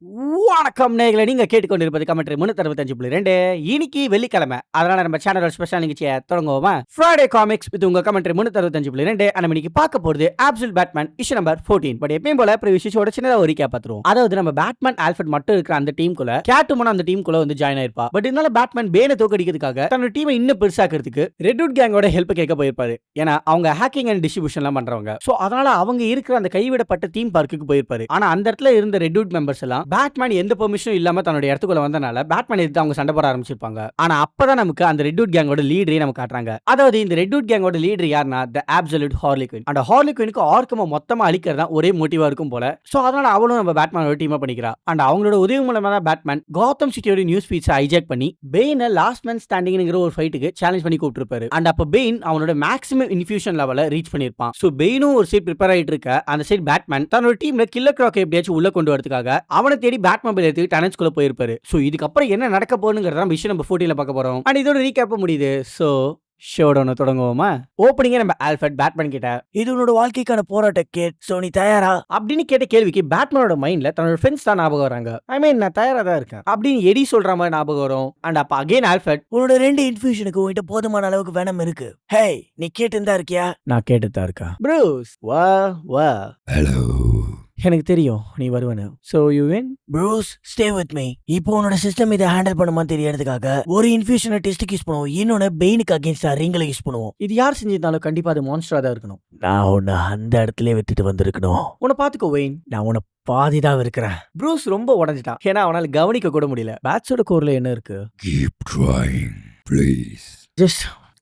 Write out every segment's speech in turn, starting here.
வணக்கம் நேயர்களே, நீங்க கேட்டுக்கொண்டிருப்பது கமெண்ட்ரி 365.2. இன்னைக்கு வெள்ளிக்கிழமை, அதனால நம்ம சேனலோட ஸ்பெஷல் நிகழ்ச்சியை தொடங்குவோமா? ஃப்ரைடே காமிக்ஸ் வித் உங்க கமெண்ட்ரி 365.2. நம்ம இன்னைக்கு பார்க்க போறது absolute Batman issue number 14. But எப்பயும் போல ப்ரீவியஸ் இஷ்யூவோட சின்னதா ஒரு ரீகேப் பார்த்துருவோம். அதாவது நம்ம பேட்மேன் ஆல்ஃபிரட் மட்டும் இருக்கிற அந்த டீமுக்குள்ள கேட்வுமன் அந்த டீமுக்குள்ள வந்து ஜாயின் ஆயிருப்பா. பட் இதனால பேட்மேன் பேனை தோக்கடிக்கிறதுக்காக தன்னோட டீமை இன்னும் பெருசாக்கிறதுக்கு ரெட்வுட் கேங்கோட ஹெல்ப் கேட்க போயிருப்பாரு. ஏன்னா அவங்க ஹேக்கிங் அண்ட் டிஸ்ட்ரிபியூஷன்லாம் பண்றவங்க. சோ அதனால அவங்க இருக்கிற அந்த கைவிடப்பட்ட தீம் பார்க்குக்கு போயிருப்பாரு. ஆனா அந்த இடத்துல இருந்த ரெட்வுட் மெம்பர்ஸ் எல்லாம் பேட்மேன் எந்த பெர்மிஷனும் இல்லாம தன்னோட இடத்துக்குள்ள வந்தனால பேட்மேன் எதிர்த்து அவங்க சண்டை போட ஆரம்பிச்சிருப்பாங்க. ஆனா அப்பதான் நமக்கு அந்த ரெட்வுட் கேங்கோட லீடரே நமக்கு காட்டுறாங்க. அதாவது இந்த ரெட்வுட் கேங்கோட லீடர் யாருன்னா தி அப்சல்யூட் ஹார்லி குயின். அந்த ஹார்லி குயினுக்கு ஆர்கம மொத்தமா அழிக்கிறது தான் ஒரே மோட்டிவா இருக்கும் போல. சோ அதனால அவளும் நம்ம பேட்மேனோட டீமா பண்ணிக்கிறா. அண்ட் அவங்களோட உதவி மூலமா தான் பேட்மேன் காத்தம் சிட்டியோட நியூஸ் ஃபீட்ஸ் ஹைஜாக் பண்ணி பெயினை லாஸ்ட் மேன் ஸ்டாண்டிங்ங்கிற ஒரு ஃபைட்டுக்கு சேலஞ்ச் பண்ணி கூப்பிட்டுருப்பாரு. அண்ட் அப்ப பெயின் அவனோட மேக்ஸிமம் இன்ஃபியூஷன் லெவல ரீச் பண்ணிருப்பான். சோ பெயினும் ஒரு சைடு ப்ரிப்பேர் ஆயிட்டு இருக்க, அந்த சைடு பேட்மேன் தன்னோட டீம்ல கில்லர் கிராக் எப்படியாச்சும் உள்ள கொண்டு வரதுக்காக அவனை தேடி பேட்மொபைல் எடுத்து டனன்ஸ்குள்ள போயிருப்பாரு. சோ இதுக்கப்புறம் என்ன நடக்க போகுதுங்கிறத நம்ம விஷயம் நம்பர் 14ல பார்க்க போறோம். அண்ட் இதோட ரீகேப் முடியுது. So showdown தொடங்குவோமா? ஓப்பனிங்கே நம்ம ஆல்ஃபிரட் பேட்மேன் கிட்ட, இது உன்னோட வாழ்க்கைக்கான போராட்ட கேட், சோ நீ தயாரா அப்படின்னு கேட்ட கேள்விக்கு பேட்மேனோட மைண்ட்ல தன்னோட ஃப்ரெண்ட்ஸ் தான் ஞாபகம் வராங்க. ஐ மீன் நான் தயாரா தான் இருக்கேன் அப்படின்னு எடி சொல்ற மாதிரி ஞாபகம் வரும். அண்ட் அப்ப அகைன் ஆல்ஃபிரட், உன்னோட 2 இன்ஃபியூஷனுக்கு உன்கிட்ட போதுமான அளவுக்கு வேணும் இருக்கு. ஹே நீ கேட்டுதான் இருக்கியா? நான் கேட்டுதான் இருக்கேன். ப்ரூஸ் வா வா. ஹலோ. எனக்கு தெரியும் நீ வருவனு. So you win. Bruce stay with me. இப்போ உன்னோட சிஸ்டம் இதை ஹேண்டில் பண்ணுமா தெரியறதுக்காக ஒரு இன்ஃபியூஷனை டெஸ்ட்டுக்கு யூஸ் பண்ணுவோம், இன்னொன்னு பெயினுக்கு அகேன்ஸ்டா ரிங்களை யூஸ் பண்ணுவோம். இது யார் செஞ்சிருந்தாலும் கண்டிப்பா அது மான்ஸ்டரா தான் இருக்கணும். நான் உன்னை அந்த இடத்துல விட்டுட்டு வந்திருக்கணும். உன்னை பாத்துக்கோ வெயின், நான் உன்னை பாதிதான் இருக்கிறேன். ப்ரூஸ் ரொம்ப உடஞ்சிட்டான், ஏன்னா அவனால கவனிக்க கூட முடியல. பேட்ஸோட கோர்ல என்ன இருக்கு? Keep trying, please.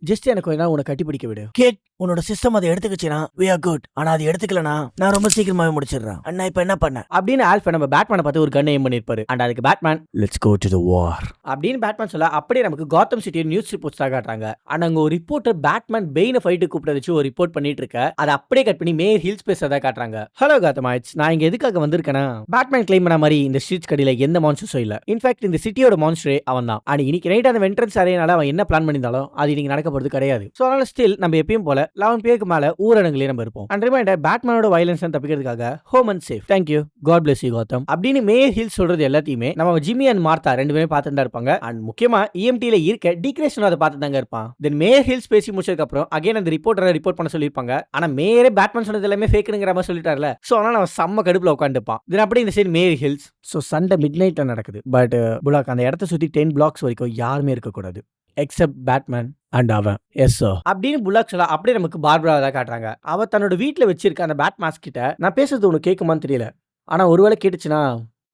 ஜஸ்ட் எனக்கு என்ன உன்னை கட்டி பிடிக்க விடு. கேட் உன்னோட சிஸ்டம் அதை எடுத்துக்கிச்சுனா we are good. ஆனா அது எடுத்துக்கலனா நான் ரொம்ப சீக்கிரமாவே முடிச்சிடுறேன். அண்ணா இப்ப என்ன பண்ண அப்படின்னு ஆல்ஃபா நம்ம பேட்மேனை பார்த்து ஒரு கன் எய்ம் பண்ணிருப்பாரு. அண்ட் அதுக்கு Batman let's go to the war அப்படின்னு பேட்மேன் சொல்ல, அப்படியே நமக்கு காத்தம் சிட்டி நியூஸ் ரிப்போர்ட்ஸ் தான் காட்டுறாங்க. அண்ட் அங்க ஒரு ரிப்போர்ட்டர் பேட்மேன் பெயினை ஃபைட்டு கூப்பிட்டு வச்சு ஒரு ரிப்போர்ட் பண்ணிட்டு இருக்க, அதை அப்படியே கட் பண்ணி மேயர் ஹில்ஸ் பேசுறதா காட்டுறாங்க. ஹலோ காத்தமாய்ட்ஸ், நான் இங்க எதுக்காக வந்திருக்கேன்னா பேட்மேன் கிளைம் பண்ண மாதிரி இந்த ஸ்ட்ரீட்ஸ் கடையில எந்த மான்ஸ்டர்ஸும் இல்ல. இன்ஃபேக்ட் இந்த சிட்டியோட மான்ஸ்டரே அவன் தான். அண்ட் இன்னைக்கு நைட் அந்த வென்ட்ரன்ஸ் அறையனால அவன் என்ன பிளான் பண்ணியிருந்தாலும் அது இன்னைக்கு நடக்க போறது கிடையாது. சோ அதனால ஸ்டில் நம்ம எப்பயும் போல 11 பேருக்கு மேல ஊரடங்குலயே நம்ம இருப்போம். அண்ட் ரிமைண்டர், பேட்மேனோட வயலன்ஸ் தப்பிக்கிறதுக்காக home and safe. Thank you, God bless you Gotham அப்படின்னு மேயர் ஹில் சொல்றது எல்லாத்தையுமே நம்ம ஜிம்மி அண்ட் மார்த்தா 2 பேரும் பார்த்துட்டு தான் இருப்பாங்க. அண்ட் முக்கியமா இஎம்டில இருக்க டிக்ரேஷன் அதை பார்த்து தாங்க இருப்பான். தென் மேயர் ஹில்ஸ் பேசி முடிச்சதுக்கு அப்புறம் அகைன் அந்த ரிப்போர்ட்டரை ரிப்போர்ட் பண்ண சொல்லியிருப்பாங்க. ஆனா மேயரே பேட்மேன் சொன்னது எல்லாமே ஃபேக்குங்கிற மாதிரி சொல்லிட்டார்ல. சோ அதனால அவன் செம்ம கடுப்புல உட்காந்துப்பான். தென் அப்படி இந்த சைடு மேயர் ஹில்ஸ். சோ சண்டை மிட் நைட்ல நடக்குது. பட் புலாக் அந்த இடத்த சுத்தி 10 blocks வரைக்கும் யாருமே இருக்கக்கூடாது எக்ஸப்ட் பேட்மேன் அண்ட் அவன். எஸ் சார் அப்படின்னு புல்லாக் சொல்ல, அப்படியே நமக்கு பார்பரா தான் காட்டுறாங்க. அவ தன்னோட வீட்டுல வச்சிருக்க அந்த பேட் மாஸ்க் கிட்ட, நான் பேசுறது உனக்கு கேட்குமான்னு தெரியல, ஆனா ஒருவேளை கேட்டுச்சுன்னா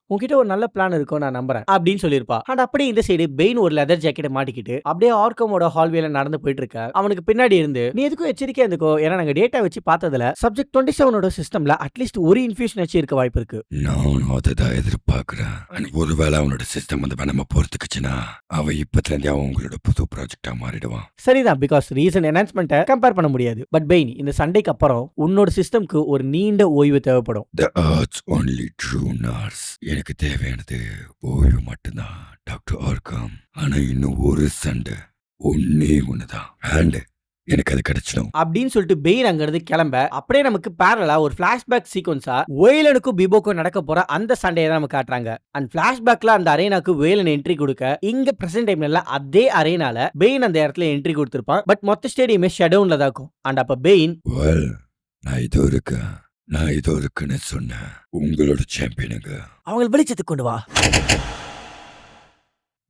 உன்கிட்ட ஒரு நல்ல பிளான் இருக்கும் நான் நம்புறேன் அப்படின்னு சொல்லியிருப்பா. அண்ட் அப்படியே இந்த சைடு பெயின் ஒரு லெதர் ஜாக்கெட்டை மாட்டிக்கிட்டு அப்படியே ஆர்கமோட ஹால்வேல நடந்து போயிட்டு இருக்க. அவனுக்கு பின்னாடி இருந்து, நீ எதுக்கும் எச்சரிக்கையா இருந்துக்கோ, ஏன்னா நாங்க டேட்டா வச்சு பார்த்ததுல சப்ஜெக்ட் 27 சிஸ்டம்ல அட்லீஸ்ட் ஒரு இன்ஃபியூஷன் வச்சு இருக்க வாய்ப்பு இருக்கு. நான் அதான் எதிர்பார்க்கிறேன். ஒருவேளை அவனோட சிஸ்டம் வந்து நம்ம பொறுத்துக்குச்சுன்னா அவன் இப்பத்துல இருந்தே அவங்களோட புது ப்ராஜெக்டா மாறிடுவான். சரிதான், பிகாஸ் ரீசன் என்ஹான்ஸ்மெண்ட்டை கம்பேர் பண்ண முடியாது. பட் பெயின், இந்த சண்டைக்கு அப்புறம் உன்னோட சிஸ்டம்க்கு ஒரு நீண்ட ஓய்வு தேவைப்படும். The Earth's only true nurse. எனக்கு தேவையானது ஓய்வு மட்டும்தான் டாக்டர் ஆர்காம். ஆனா இன்னும் ஒரு சண்டை ஒன்னே ஒண்ணுதான், அண்ட் எனக்கு அது கிடைச்சிடும் அப்படின்னு சொல்லிட்டு பெயின் அங்க இருந்து கிளம்ப, அப்படியே நமக்கு பேரலா ஒரு பிளாஷ்பேக் சீக்வன்ஸா வேலனுக்கும் பிபோக்கும் நடக்க போற அந்த சண்டையை தான் நமக்கு காட்டுறாங்க. அண்ட் பிளாஷ்பேக்ல அந்த அரேனாக்கு வேலன் என்ட்ரி கொடுக்க, இங்க பிரசன்ட் டைம்ல அதே அரேனால பெயின் அந்த இடத்துல என்ட்ரி கொடுத்திருப்பான். பட் மொத்த ஸ்டேடியமே ஷட்டவுன்ல தான் இருக்கும். அண்ட் அப்ப பெயின், நான் இதோ இருக்குன்னு சொன்னேன், உங்களோட சாம்பியனுங்க அவங்க வெளிச்சத்துக்கு கொண்டு வா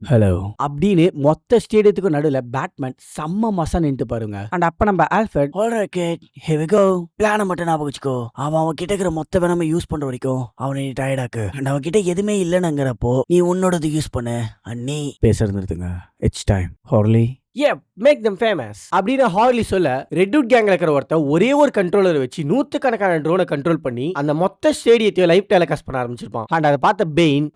ஹலோ அப்படின்னு மொத்த ஸ்டேடியத்துக்கு நடுவுல பேட்மேன் செம்ம மசா நின்று பாருங்க. அண்ட் அப்ப நம்ம Alfred, alright get here we go, பிளானை மட்டும் ஞாபகம் வச்சுக்கோ. அவன் கிட்ட இருக்கிற மொத்த வேணாம யூஸ் பண்ற வரைக்கும் அவனை டயர்டாக்கு. அண்ட் அவன் கிட்ட எதுவுமே இல்லைன்னுங்கிறப்போ நீ உன்னோடது யூஸ் பண்ணு. அண்ட் நீ பேசுறது நிறுத்துங்க, it's time Harley. Yeah, make them famous அப்படின்னு ஹார்லி சொல்ல, ரெட்வுட் கேங்ல இருக்கிற ஒருத்தர் ஒரே ஒரு கண்ட்ரோலர் வச்சு 100கணக்கான ட்ரோனை கண்ட்ரோல் பண்ணி அந்த மொத்த ஸ்டேடியத்தையும் லைவ் டெலிகாஸ்ட் பண்ண ஆரம்பிச்சிருப்பான். அண்ட் அதை பார்த்த pain,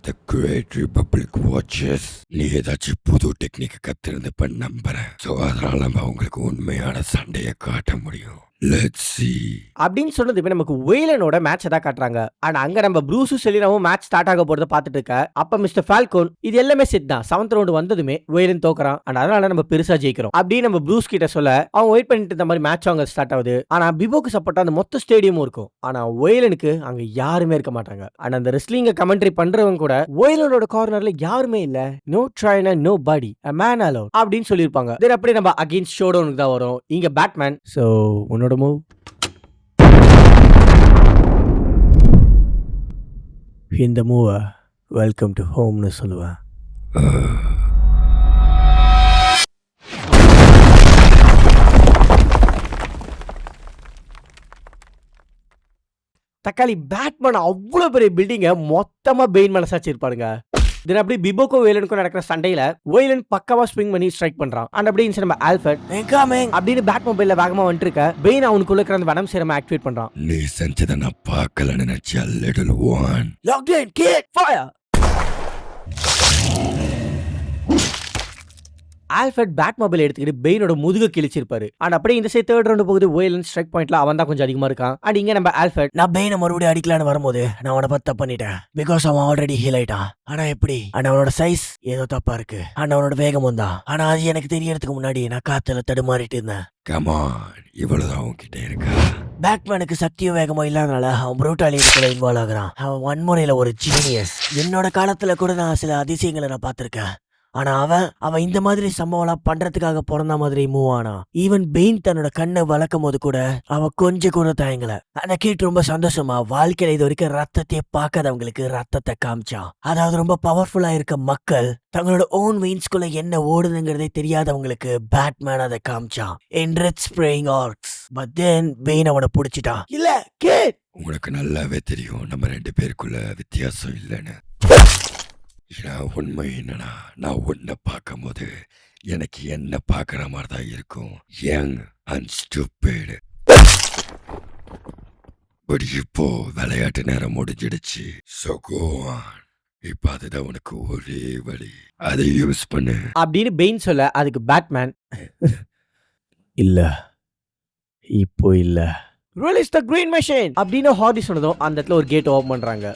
The Great Republic watches. நீ ஏதாச்சும் புது டெக்னிக் கத்திருந்தப்ப நம்புறேன். ஸோ அதனால அவங்களுக்கு உண்மையான சண்டையை காட்ட முடியும். Let's see. அப்படின்னு சொன்னது இப்ப நமக்கு வெயிலனோட மேட்ச் தான் காட்டுறாங்க. ஆனா அங்க நம்ம ப்ரூஸும் செலினாவும் மேட்ச் ஸ்டார்ட் ஆக போறத பாத்துட்டு இருக்க அப்ப மிஸ்டர் ஃபால்கோன் இது எல்லாமே செட் தான். 7th ரவுண்ட் வந்ததுமே வெயிலன் தோக்குறான். அதனால நம்ம பெருசா ஜெயிக்கிறோம் அப்படின்னு நம்ம ப்ரூஸ் கிட்ட சொல்ல அவங்க வெயிட் பண்ணிட்டு இருந்த மாதிரி மேட்ச் அவங்க ஸ்டார்ட் ஆகுது. ஆனா பிபோக்கு சப்போர்ட்டா அந்த மொத்த ஸ்டேடியமும் இருக்கும். ஆனா வெயிலனுக்கு அங்க யாருமே இருக்க மாட்டாங்க. ஆனா அந்த ரெஸ்லிங்க கமெண்ட்ரி பண்றவங்க கூட வெயிலனோட கார்னர்ல யாருமே இல்ல. No trainer no body a man alone அப்படின்னு சொல்லிருப்பாங்க. தென் அப்படியே நம்ம அகைன்ஸ்ட் ஷோடவுனுக்கு தான் வரும். இங்க பேட்மேன் சோ உன்னோட மூவ் இந்த மூவ வெல்கம் டு ஹோம்னு சொல்லுவேன். தக்காளி பேட்மேன் அவ்வளவு பெரிய பில்டிங்க மொத்தமா பெயின் மனசாச்சு இருப்பாருங்க. தென் அப்படி பிபோக்கும் வேலனுக்கும் நடக்கிற சண்டையில வேலன் பக்காவா ஸ்விங் பண்ணி ஸ்ட்ரைக் பண்றான். அண்ட் அப்படியே நம்ம ஆல்ஃபர்ட் அப்படின்னு பேட் மொபைல்ல வேகமா வந்துட்டு இருக்க பெயின் அவனுக்குள்ள இருக்கிற அந்த வனம் சேரமா ஆக்டிவேட் பண்றான். நீ செஞ்சதை நான் பார்க்கலன்னு நினைச்ச little one. Lockdown kid fire. Alfred bat mobile எடுத்துக்கிட்டு பெயினோட முதுக கிழிச்சிருப்பாரு. அண்ட் அப்படியே இந்த சைடு தேர்ட் ரவுண்ட் போகுது. வேலன் ஸ்ட்ரைக் பாயிண்ட்ல அவன் தான் கொஞ்சம் அதிகமா இருக்கான். அண்ட் இங்க நம்ம ஆல்ஃபர்ட் நான் பெயினை மறுபடியும் அடிக்கலான்னு வரும்போது நான் அவனை பத்த பண்ணிட்டேன். பிகாஸ் அவன் ஆல்ரெடி ஹீல் ஆயிட்டான். ஆனா எப்படி? அண்ட் அவனோட சைஸ் ஏதோ தப்பா இருக்கு. அண்ட் அவனோட வேகமும் தான். ஆனா அது எனக்கு தெரியறதுக்கு முன்னாடி நான் காத்துல தடுமாறிட்டு இருந்தேன். கமான், இவ்வளவுதான் உன்கிட்ட இருக்கா? பேட்மேனுக்கு சக்தியும் வேகமும் இல்லாதனால அவன் ப்ரூட்டாலிட்டிக்குள்ள இன்வால்வ் ஆகுறான். அவன் வன்முறையில ஒரு ஜீனியஸ். என்னோட காலத்துல கூட நான் சில அதிசயங்களை நான் பார்த்திருக்கேன். ஆனா அவன் இந்த மாதிரி சம்பவம்லாம் பண்றதுக்காக பிறந்த மாதிரி மூவ் ஆனா. ஈவன் பெயின் தன்னோட கண்ணை வளர்க்கும் போது கூட அவன் கொஞ்சம் கூட தயங்கல. அந்த கேட்டு ரொம்ப சந்தோஷமா வாழ்க்கையில இது வரைக்கும் ரத்தத்தையே பார்க்காதவங்களுக்கு ரத்தத்தை காமிச்சான். அதாவது ரொம்ப பவர்ஃபுல்லா இருக்க மக்கள் தங்களோட ஓன் வெயின்ஸ்குள்ள என்ன ஓடுதுங்கிறதே தெரியாதவங்களுக்கு பேட்மேன் அதை காமிச்சான். In red spraying arcs. But then Bane அவனை பிடிச்சிட்டான். இல்ல கேட், உனக்கு நல்லாவே தெரியும் நம்ம 2 பேருக்குள்ள வித்தியாசம் இல்லைன்னு. ஏன்னா உண்மை என்னன்னா, நான் உன்னை பார்க்கும் போது எனக்கு என்ன பார்க்குற மாதிரி தான் இருக்கும். Young and stupid. பட் இப்போ விளையாட்டு நேரம் முடிஞ்சிடுச்சு. So go on. இப்ப அதுதான் உனக்கு ஒரே வழி. அதை யூஸ் பண்ணு அப்படின்னு பெயின் சொல்ல அதுக்கு பேட்மேன் இல்ல இப்போ இல்ல. ரிலீஸ் தி கிரீன் மெஷின் அப்படின்னு ஹார்டி சொன்னதும் அந்த இடத்துல ஒரு கேட் ஓபன் பண்றாங்க.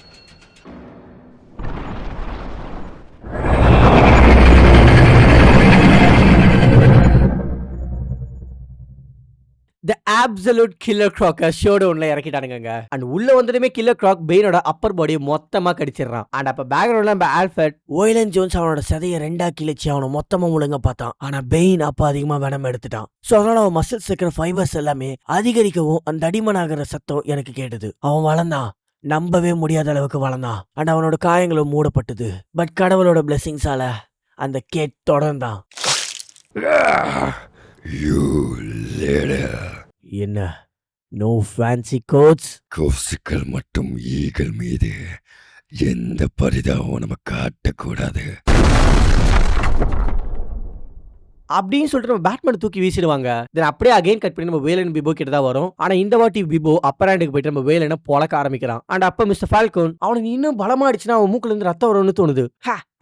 The absolute killer croc ஷோடவுன்ல இறக்கிட்டானுங்க. அண்ட் உள்ள வந்ததுமே கில்லர் கிராக் பெயினோட அப்பர் பாடியை மொத்தமா கடிச்சிடறான். அண்ட் அப்ப பேக்ரவுண்ட்ல நம்ம ஆல்ஃபர்ட் வேலன் ஜோன்ஸ் அவனோட சதையை 2ஆ கிழிச்சு அவனை மொத்தமா முழுங்க பார்த்தான். ஆனா பெயின் அப்ப அதிகமா வெனம் எடுத்துட்டான். சோ அதனால அவன் மசில்ஸ் இருக்கிற ஃபைபர்ஸ் எல்லாமே அதிகரிக்கவும் அந்த அடிமனாகிற சத்தம் எனக்கு கேட்டது. அவன் வளர்ந்தான். நம்பவே முடியாத அளவுக்கு வளர்ந்தான். அண்ட் அவனோட காயங்களும் மூடப்பட்டது. பட் கடவுளோட பிளெஸிங்ஸால அந்த கேட் தொடர்ந்தான். You little. என்ன நோ ஃபேன்சி கோட்ஸ்? கோசிக்கள் மட்டும் ஈகள் மீது எந்த பரிதாபமும் நம்ம காட்டக்கூடாது அப்படின்னு சொல்லிட்டு நம்ம பேட்மேன் தூக்கி வீசிடுவாங்க. தென் அப்படியே அகைன் கட் பண்ணி நம்ம வேலன் பிபோ கிட்ட தான் வரும். ஆனா இந்த வாட்டி பிபோ அப்பர் ஹேண்டுக்கு போயிட்டு நம்ம வேலனை பொளக்க ஆரம்பிக்கிறான். அண்ட் அப்ப மிஸ்டர் ஃபால்கோன் அவனுக்கு இன்னும் பலமாயிடுச்சுன்னா அவன் மூக்குல இருந்து ரத்தம் வரும்னு தோணுது.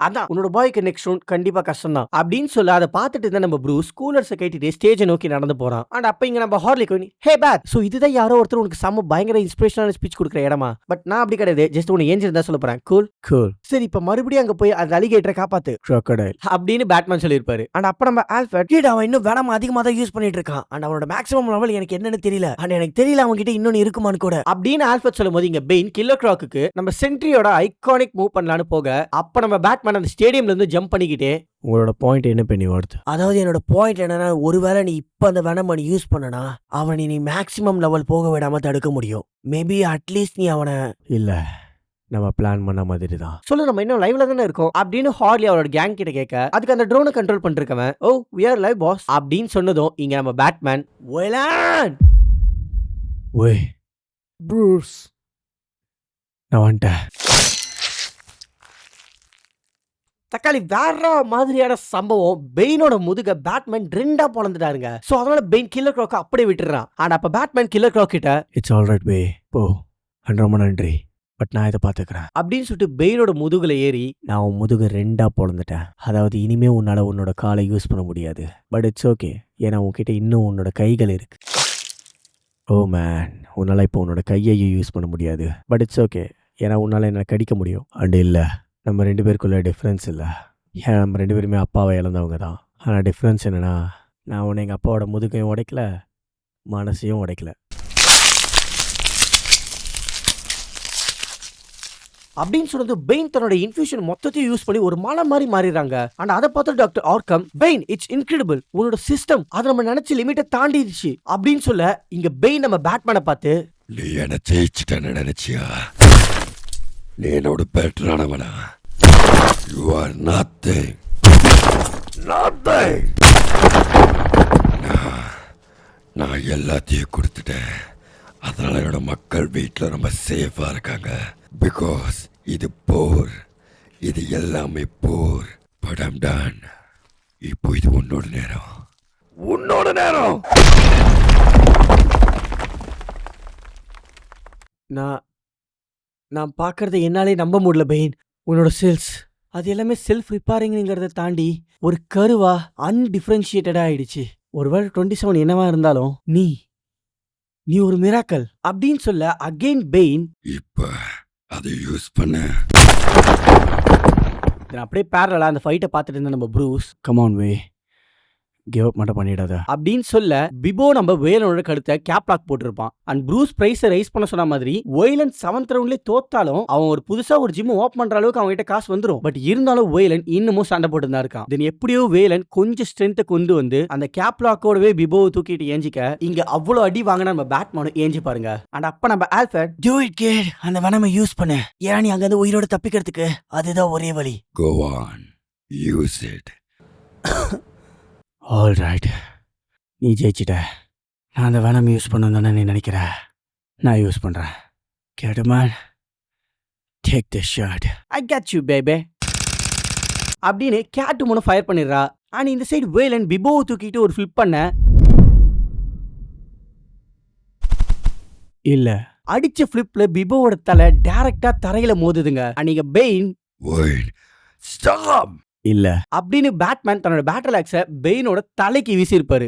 அதான் உன்னோட பாய்க்கு நெக்ஸ்ட் ரவுண்ட் கண்டிப்பா கஷ்டம் தான் அப்படின்னு சொல்ல அதை பார்த்துட்டு இருந்தா நம்ம ப்ரூஸ் கூலர்ஸை கட்டிட்டு ஸ்டேஜை நோக்கி நடந்து போறான். அண்ட் அப்ப இங்க நம்ம ஹார்லி குயின் ஹே பேட். சோ இதுதான் யாரோ ஒருத்தர் உனக்கு செம்ம பயங்கர இன்ஸ்பிரேஷனான ஸ்பீச் கொடுக்குற இடமா? பட் நான் அப்படி கிடையாது. ஜஸ்ட் உன்னை ஏஞ்சிருந்தா சொல்ல போறேன். Cool cool. சரி இப்ப மறுபடியும் அங்க போய் அந்த அலிகேட்டரை காப்பாத்து crocodile அப்படின்னு பேட்மேன் சொல்லியிருப்பாரு. அண்ட் அப்ப நம்ம ஆல்ஃபர்ட் அவன் இன்னும் வேணாம அதிகமா தான் யூஸ் பண்ணிட்டு இருக்கான். அண்ட் அவனோட மேக்ஸிமம் லெவல் எனக்கு என்னன்னு தெரியல. அண்ட் எனக்கு தெரியல அவங்க கிட்ட இன்னொன்னு இருக்குமான்னு கூட அப்படின்னு ஆல்ஃபர்ட் சொல்லும் போது இங்க பெயின் கில்லர் கிராக்கு நம்ம சென்ட்ரியோட ஐகானிக் மூவ் பண்ணலான்னு போக அப்ப நம்ம பேட்மேன் அந்த ஸ்டேடியம்ல இருந்து ஜம்ப் பண்ணிக்கிட்டே உங்களோட பாயிண்ட் என்ன பண்ணி வருது? அதாவது என்னோட பாயிண்ட் என்னன்னா, ஒருவேளை நீ இப்ப அந்த வெனம் யூஸ் பண்ணனா அவனை நீ மேக்ஸிமம் லெவல் போக விடாம தடுக்க முடியும். மேபி அட்லீஸ்ட் நீ அவனை இல்ல நம்ம பிளான் பண்ண மாதிரி தான் சொல்லு. நம்ம இன்னும் லைவ்ல தானே இருக்கோம் அப்படின்னு ஹார்லி அவரோட கேங் கிட்ட கேட்க அதுக்கு அந்த ட்ரோனை கண்ட்ரோல் பண்ணிருக்கவன் oh we are live boss அப்படின்னு சொன்னதும் இங்க நம்ம பேட்மேன் வேலன் ஓய் ப்ரூஸ் நான் வந்துட்டேன். தக்காளி வேற மாதிரியான சம்பவம். பெயினோட முதுக பேட்மேன் 2ஆ பொளந்துட்டாருங்க. சோ அதனால பெயின் கில்லர் கிராக் அப்படியே விட்டுறான். ஆனா அப்ப பேட்மேன் கில்லர் கிராக் கிட்ட இட்ஸ் ஆல்ரைட் பே போ ரொம்ப நன்றி பட் நான் இதை பாத்துக்கிறேன் அப்படின்னு சொல்லிட்டு பெயினோட முதுகுல ஏறி நான் உன் முதுக 2ஆ பொளந்துட்டேன். அதாவது இனிமே உன்னால உன்னோட காலை யூஸ் பண்ண முடியாது. பட் இட்ஸ் ஓகே, ஏன்னா உன்கிட்ட இன்னும் உன்னோட கைகள் இருக்கு. ஓ மேன், உன்னால் இப்போ உன்னோட கையையும் யூஸ் பண்ண முடியாது. பட் இட்ஸ் ஓகே, ஏன்னா உன்னால் என்ன கடிக்க முடியும். அண்ட் இல்லை, நம்ம 2 பேருக்குள்ள டிஃப்ரென்ஸ் இல்லை. ஏன் நம்ம 2 பேருமே அப்பாவை இழந்தவங்க தான். ஆனால் டிஃப்ரென்ஸ் என்னென்னா, நான் உன்னை எங்கள் அப்பாவோட முதுகையும் உடைக்கல, மனசையும் உடைக்கல. அப்படின்னு சொல்றது பெயின் தன்னோட இன்ஃபியூஷன் மொத்தத்தையும் யூஸ் பண்ணி ஒரு மலை மாதிரி மாறிடுறாங்க. அண்ட் அதை பார்த்து doctor Arkham, pain it's incredible, உன்னோட சிஸ்டம் அதை நம்ம நினைச்ச லிமிட்டை தாண்டிடுச்சு அப்படின்னு சொல்ல, இங்க பெயின் நம்ம பேட்மேனை பார்த்து, நீ என்ன ஜெயிச்சிட்டேன்னு நினைச்சியா? நீ என்னோட பெட்டரானவனா? You are nothing. நான் எல்லாத்தையும் கொடுத்துட்டேன். அதனால என்னோட மக்கள் வீட்டில் ரொம்ப சேஃபா இருக்காங்க. பிகாஸ் இது போர், இது எல்லாமே போர். But I'm ton. இப்போ இது உன்னோட நேரம், உன்னோட நேரம். நான் பார்க்கறத என்னாலே நம்ப முடியல பெயின். உன்னோட செல்ஸ் அது எல்லாமே செல்ஃப் ரிப்பேரிங்கிறத தாண்டி ஒரு கருவா அன்டிஃபரன்ஷியேட்டடா ஆயிடுச்சு. ஒருவேளை 27 என்னவா இருந்தாலும் நீ ஒரு மிராக்கல் அப்படின்னு சொல்ல, அகெயின் பெயின் இப்ப அதை யூஸ் பண்ண. அப்படியே பேரலா அந்த ஃபைட்டை பார்த்துட்டு இருந்த நம்ம ப்ரூஸ், கமான் வே, கிவ் அப் மட்டும் பண்ணிடாத அப்படின்னு சொல்ல, பிபோ நம்ம வேலனோட கழுத்தை கேப் லாக் போட்டிருப்பான். அண்ட் ப்ரூஸ் பிரைஸை ரைஸ் பண்ண சொன்ன மாதிரி வேலன் 7th ரவுண்ட்லேயே தோத்தாலும் அவன் ஒரு புதுசா ஒரு ஜிம் ஓப்பன் பண்ற அளவுக்கு அவங்க கிட்ட காசு வந்துடும். பட் இருந்தாலும் வேலன் இன்னமும் சண்டை போட்டு தான் இருக்கான். தென் எப்படியோ வேலன் கொஞ்சம் ஸ்ட்ரென்த்தை கொண்டு வந்து அந்த கேப் லாக்கோடவே பிபோவை தூக்கிட்டு ஏஞ்சிக்க, இங்க அவ்வளோ அடி வாங்கினா நம்ம பேட்மேனும் ஏஞ்சி பாருங்க. அண்ட் அப்ப நம்ம ஆல்ஃபர்ட், டூ இட் கிட், அந்த வெனமை யூஸ் பண்ணு, ஏன்னா நீ அங்க உயிரோட தப்பிக்கிறதுக்கு அதுதான் ஒரே வழி. Go on, use it. Alright, நீ ஜெயிச்சிட்ட. நான் அந்த வேனம் யூஸ் பண்ணணும்னு நீ நினைக்கிற, நான் யூஸ் பண்ணுறேன். கேட்டுமான், take the shot, I get you baby அப்படின்னு கேட்டு மூணு ஃபயர் பண்ணிடுறா. ஆனால் இந்த சைடு வேலன் பிபோவை தூக்கிட்டு ஒரு ஃபிளிப் பண்ண, இல்ல அடிச்ச ஃபிளிப்ல பிபோவோட தலை டைரக்டா தரையில மோதுதுங்க. அன்னைக்கு பெயின், Wait, stop. இல்ல அப்படின்னு பேட்மேன் தன்னோட பேட்டல் ஆக்ஸை பெயினோட தலைக்கு வீசியிருப்பாரு.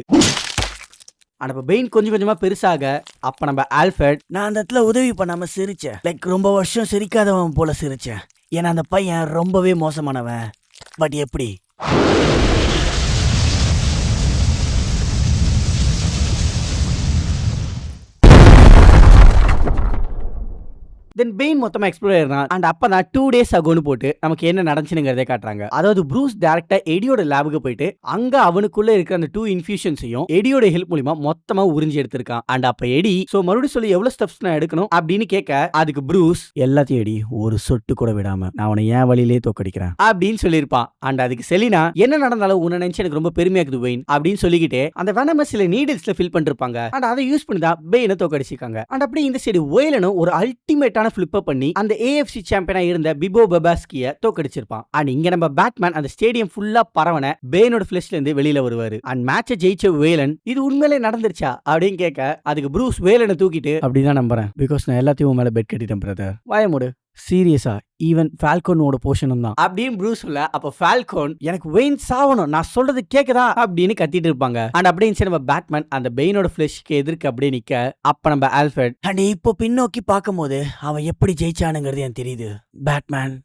ஆனா பெயின் கொஞ்சம் கொஞ்சமா பெருசாக, அப்ப நம்ம ஆல்ஃபர்ட், நான் அந்த இடத்துல உதவி பண்ணாம சிரிச்சேன். லைக் ரொம்ப வருஷம் சிரிக்காதவன் போல சிரிச்சேன். ஏன்னா அந்த பையன் ரொம்பவே மோசமானவன். பட் எப்படி? தென் பெயின் மொத்தமா எக்ஸ்ப்ளோர் ஆயிடுறான். அண்ட் அப்பதான் 2 days அகோன்னு போட்டு நமக்கு என்ன நடந்துச்சுங்கிறதே காட்டுறாங்க. அதாவது ப்ரூஸ் டைரக்டா எடியோட லேபுக்கு போயிட்டு அங்க அவனுக்குள்ள இருக்கிற அந்த 2 இன்ஃபியூஷன்ஸையும் எடியோட ஹெல்ப் மூலமா மொத்தமா உறிஞ்சி எடுத்திருக்கான். அண்ட் அப்ப எடி, சோ மறுபடியும் சொல்லி எவ்வளவு ஸ்டெப்ஸ் நான் எடுக்கணும் அப்படின்னு கேட்க, அதுக்கு ப்ரூஸ், எல்லாத்தையும் எடி, ஒரு சொட்டு கூட விடாம நான் அவனை என் வழியிலேயே தோக்கடிக்கிறேன் அப்படின்னு சொல்லியிருப்பான். அண்ட் அதுக்கு செலினா, என்ன நடந்தாலும் உன்னை நினைச்சு எனக்கு ரொம்ப பெருமையா இருக்குது வெயின் அப்படின்னு சொல்லிக்கிட்டே அந்த வெனம சில நீடில்ஸ்ல ஃபில் பண்ணிருப்பாங்க. அண்ட் அதை யூஸ் பண்ணி தான் பெயினை தோக்கடிச்சிருக்காங்க. அண்ட் அப்படி இந்த சைடு வேலனும் ஒரு அல்டிமேட்டான ஃபிளிப் பண்ணி அந்த AFC சாம்பியனா இருந்த பிபோ பெபாஸ்கிய தோக்கடிச்சிருப்பான். அண்ட் இங்க நம்ம பேட்மேன் அந்த ஸ்டேடியம் ஃபுல்லா பரவன பெயினோட ஃபிளஷ்ல இருந்து வெளியில வருவாரு. அண்ட் மேட்சை ஜெயிச்ச வேலன், இது உண்மையிலே நடந்துருச்சா அப்படின்னு கேட்க, அதுக்கு ப்ரூஸ் வேலனை தூக்கிட்டு, அப்படிதான் நம்புறேன், பிகாஸ் நான் எல்லாத்தையும் மேல பெட் கட்டிட்டேன் பிரதர், வாயமுடு, சீரியஸா ஈவன் ஃபால்கோனோட போர்ஷனும் தான் அப்படின்னு ப்ரூஸ் சொல்ல, அப்ப ஃபால்கோன், எனக்கு வெயின் சாவணும், நான் சொல்றது கேக்குதா அப்படின்னு கத்திட்டு இருப்பாங்க. அண்ட் அப்படியே நம்ம பேட்மேன் அந்த பெயினோட ஃபிளஷ்க்கு எதிர்க்கு அப்படியே நிக்க, அப்ப நம்ம ஆல்ஃபர்ட், அண்ட் இப்போ பின்னோக்கி பார்க்கும்போது அவன் எப்படி ஜெயிச்சானுங்கிறது எனக்கு தெரியுது பேட்மேன்,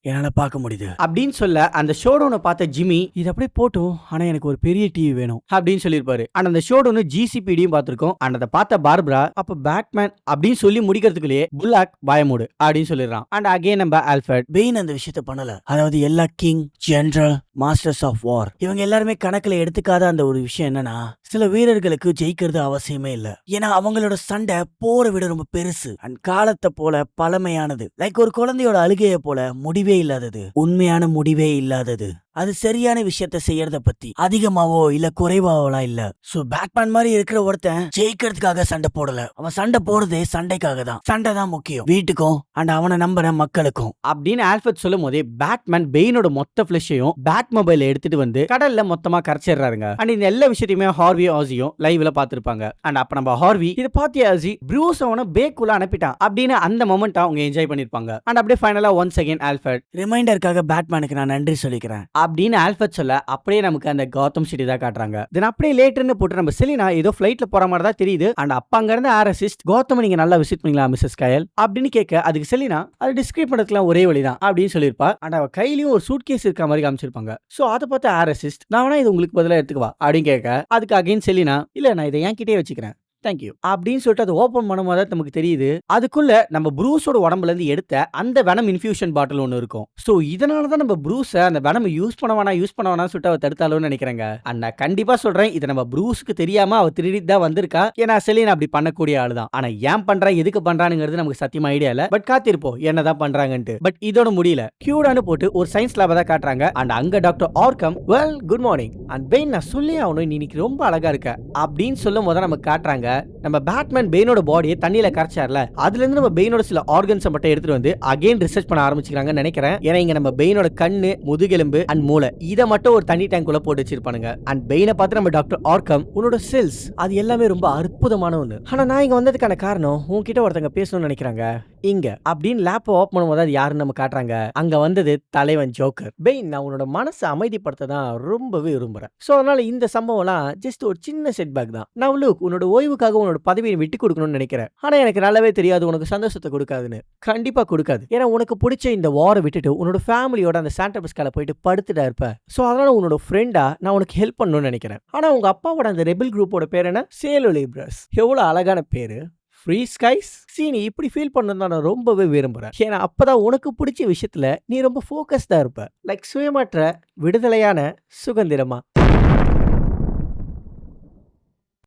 என்னால பார்க்க முடியுது அப்படின்னு சொல்ல, அந்த ஷோடவுனை பார்த்த ஜிம்மி, இது அப்படியே போட்டும், ஆனா எனக்கு ஒரு பெரிய டிவி வேணும் அப்படின்னு சொல்லியிருப்பாரு. அண்ட் அந்த ஷோடவுன் GCPDயும் பார்த்திருக்கோம். அண்ட் அதை பார்த்த பார்பரா, அப்ப பேட்மேன் அப்படின்னு சொல்லி முடிக்கிறதுக்குள்ளேயே புல்லாக் பயமூடு அப்படின்னு சொல்லிடுறான். அண்ட் அகைன் நம்ம ஆல்ஃபர்ட், பெயின் அந்த விஷயத்த பண்ணல, அதாவது எல்லா கிங், ஜெனரல், மாஸ்டர்ஸ் ஆஃப் வார் இவங்க எல்லாருமே கணக்குல எடுத்துக்காத அந்த ஒரு விஷயம் என்னன்னா, சில வீரர்களுக்கு ஜெயிக்கிறது அவசியமே இல்ல, ஏன்னா அவங்களோட சண்டை போரை விட ரொம்ப பெருசு அண்ட் காலத்தை போல பழமையானது. லைக் ஒரு குழந்தையோட அழுகையை போல முடிவே இல்லாதது, உண்மையான முடிவே இல்லாதது. அது சரியான விஷயத்த செய்யறத பத்தி அதிகமாவோ இல்ல குறைவாவோலாம் இல்ல. சோ பேட்மேன் மாதிரி இருக்கிற ஒருத்தன் ஜெயிக்கிறதுக்காக சண்டை போடல, அவன் சண்டை போடுறதே சண்டைக்காக தான். சண்டை தான் முக்கியம், வீட்டுக்கும் அண்ட் அவனை நம்புற மக்களுக்கும் அப்படின்னு ஆல்ஃபர்ட் சொல்லும் போதே, பேட்மேன் பெயினோட மொத்த பிளஷையும் பேட் மொபைல எடுத்துட்டு வந்து கடல்ல மொத்தமா கரைச்சிடுறாருங்க. அண்ட் இந்த எல்லா விஷயத்தையுமே ஹார்வி ஆசியும் லைவ்ல பாத்துருப்பாங்க. அண்ட் அப்ப நம்ம ஹார்வி, இதை பார்த்து ஆசி ப்ரூஸ் அவனை பேக்குள்ள அனுப்பிட்டான் அப்படின்னு அந்த மொமெண்ட் அவங்க என்ஜாய் பண்ணிருப்பாங்க. அண்ட் அப்படியே ஃபைனலா ஒன்ஸ் அகைன் ஆல்ஃபர்ட், ரிமைண்டருக்காக பேட்மேனுக்கு நான் நன்றி சொல்லிக்கிறேன் அப்படின்னு ஆல்பர்ட் சொல்ல அப்படியே நமக்கு அந்த காத்தம் சிட்டி தான் காட்டுறாங்க. தென் அப்படியே லேட்டர்னு போட்டு நம்ம செலினா ஏதோ ஃபிளைட்ல போற மாதிரி தான் தெரியுது. அண்ட் அப்ப அங்க இருந்து ஏர் அசிஸ்ட் கௌதம் நீங்க நல்லா விசிட் பண்ணீங்களா மிஸ்ஸஸ் கயல் அப்படின்னு கேட்க அதுக்கு செலினா அது டிஸ்கிரைப் பண்றதுக்குலாம் ஒரே வழிதான் அப்படின்னு சொல்லியிருப்பா. அண்ட் அவ கையிலயும் ஒரு சூட் கேஸ் இருக்க மாதிரி காமிச்சிருப்பாங்க. சோ அதை பார்த்து ஏர் அசிஸ்ட் நான் வேணா இது உங்களுக்கு பதிலா எடுத்துக்கவா அப்படின்னு கேட்க அதுக்கு அகைன் செலினா இல்ல நான் இதை என்கிட்டயே வச்சுக்கிறேன் தேங்க்யூ அப்படின்னு சொல்லிட்டு அதை ஓப்பன் பண்ணும்போது தான் நமக்கு தெரியுது அதுக்குள்ள நம்ம ப்ரூஸோட உடம்புல இருந்து எடுத்த அந்த வெனம் இன்ஃபியூஷன் பாட்டில் ஒன்று இருக்கும். ஸோ இதனால தான் நம்ம ப்ரூஸை அந்த வெனம் யூஸ் பண்ண வேணாம் சொல்லிட்டு அவ தடுத்தாலும்னு நினைக்கிறேங்க. அண்ட் நான் கண்டிப்பா சொல்றேன் இதை நம்ம ப்ரூஸுக்கு தெரியாம அவ திருடிட்டு தான் வந்திருக்கா. ஏன்னா செலினா அப்படி பண்ணக்கூடிய ஆளு தான். ஆனா ஏன் பண்றா எதுக்கு பண்றானுங்கிறது நமக்கு சத்தியமா ஐடியா இல்ல. பட் காத்திருப்போம் என்னதான் பண்றாங்கன்ட்டு. பட் இதோட முடியல கியூடானு போட்டு ஒரு சயின்ஸ் லேபை தான் காட்டுறாங்க. அண்ட் அங்க doctor Arkham well good morning and pain நான் சொல்லி ஆகணும் நீ இன்னைக்கு ரொம்ப அழகா இருக்க அப்படின்னு சொல்லும் போது நம்ம காட்டுறாங்க நம்ம பேட்மேன் பெயினோட பாடியை தண்ணியில கரைச்சார்ல அதுல இருந்து நம்ம பெயினோட சில ஆர்கன்ஸ் மட்டும் எடுத்துட்டு வந்து அகைன் ரிசர்ச் பண்ண ஆரம்பிச்சுக்கிறாங்கன்னு நினைக்கிறேன். ஏன்னா இங்க நம்ம பெயினோட கண்ணு முதுகெலும்பு அண்ட் மூளை இதை மட்டும் ஒரு தண்ணி டேங்க்குள்ள போட்டு வச்சிருப்பானுங்க. அண்ட் பெயினை பார்த்து நம்ம டாக்டர் ஆர்கம் உன்னோட செல்ஸ் அது எல்லாமே ரொம்ப அற்புதமான ஒண்ணு. ஆனா நான் இங்க வந்ததுக்கான காரணம் உன்கிட்ட ஒருத்தங்க பேசணும்னு நினைக்கிறாங்க இங்க அப்படின்னு லேப் ஓப்பன் பண்ணும்போது அது யாருன்னு நம்ம காட்டுறாங்க. அங்க வந்தது தலைவன் ஜோக்கர். பெயின் நான் உன்னோட மனசை அமைதிப்படுத்த தான் ரொம்பவே விரும்புறேன். சோ அதனால இந்த சம்பவம்லாம் ஜஸ்ட் ஒரு சின்ன செட்பேக் தான். நான் லுக் உன்னோட ஓய்வுக்காக உன்னோட பதவியை விட்டு கொடுக்கணும்னு நினைக்கிறேன். ஆனா எனக்கு நல்லாவே தெரியாது உனக்கு சந்தோஷத்தை கொடுக்காதுன்னு. கண்டிப்பா கொடுக்காது. ஏன்னா உனக்கு பிடிச்ச இந்த வாரை விட்டுட்டு உன்னோட ஃபேமிலியோட அந்த சாண்டா பிஸ்கால போயிட்டு படுத்துட்டா இருப்ப. சோ அதனால உன்னோட ஃப்ரெண்டா நான் உனக்கு ஹெல்ப் பண்ணணும்னு நினைக்கிறேன். ஆனா உங்க அப்பாவோட அந்த ரெபல் குரூப்போட பேர் என்ன சேலோ லிப்ரஸ். எவ்வளவு அழகான பேரு. ஃப்ரீ ஸ்கைஸ் நீ இப்படி ஃபீல் பண்ணணும் தான் நான் ரொம்பவே விரும்புறேன். ஏன்னா அப்பதான் உனக்கு பிடிச்ச விஷயத்துல நீ ரொம்ப ஃபோக்கஸ்டா இருப்ப. லைக் சுயமற்ற விடுதலையான சுதந்திரமா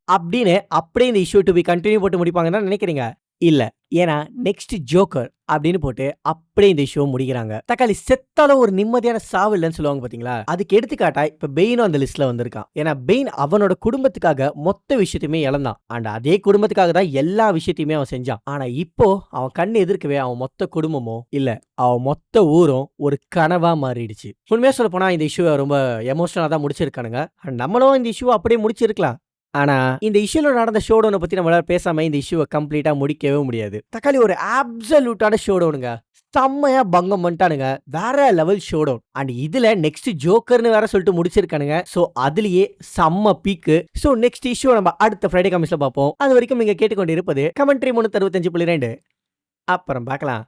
அப்படின்னு அப்படியே இந்த இஷ்யூ டு பி கண்டினியூ போட்டு முடிப்பாங்கன்னு நினைக்கிறீங்க இல்ல. ஏன்னா நெக்ஸ்ட் ஜோக்கர் அப்படின்னு போட்டு அப்படியே இந்த இஷ்யூ முடிக்கிறாங்க. தக்காளி செத்தாலும் ஒரு நிம்மதியான சாவு இல்லைன்னு சொல்லுவாங்க பாத்தீங்களா. அதுக்கு எடுத்துக்காட்டா இப்ப பெயினும் அந்த லிஸ்ட்ல வந்திருக்கான். ஏன்னா பெயின் அவனோட குடும்பத்துக்காக மொத்த விஷயத்தையுமே இழந்தான். அண்ட் அதே குடும்பத்துக்காக தான் எல்லா விஷயத்தையுமே அவன் செஞ்சான். ஆனா இப்போ அவன் கண்ணு எதிர்க்கவே அவன் மொத்த குடும்பமோ இல்ல அவன் மொத்த ஊரும் ஒரு கனவா மாறிடுச்சு. உண்மையா சொல்ல போனா இந்த இஷ்யூவை ரொம்ப எமோஷனலா தான் முடிச்சிருக்கானுங்க. நம்மளும் இந்த இஷ்யூவை அப்படியே முடிச்சிருக்கலாம். ஆனா இந்த இஷ்யூல நடந்த ஷோடவுனை பத்தி நம்மளால பேசாம இந்த இஷ்யூவை கம்ப்ளீட்டா முடிக்கவே முடியாது. தக்காளி ஒரு அப்சல்யூட்டான ஷோடவுனுங்க. செம்மையா பங்கம் பண்ணிட்டானுங்க. வேற லெவல் ஷோடவுன். அண்ட் இதுல நெக்ஸ்ட் ஜோக்கர்னு வேற சொல்லிட்டு முடிச்சிருக்கானுங்க. சோ அதுலயே செம்ம பீக்கு. சோ நெக்ஸ்ட் இஷ்யூ நம்ம அடுத்த ஃப்ரைடே காமிக்ஸ்ல பார்ப்போம். அது வரைக்கும் நீங்க கேட்டுக்கொண்டு இருப்பது கமெண்ட்ரி 365.2. அப்புறம் பார்க்கலாம்.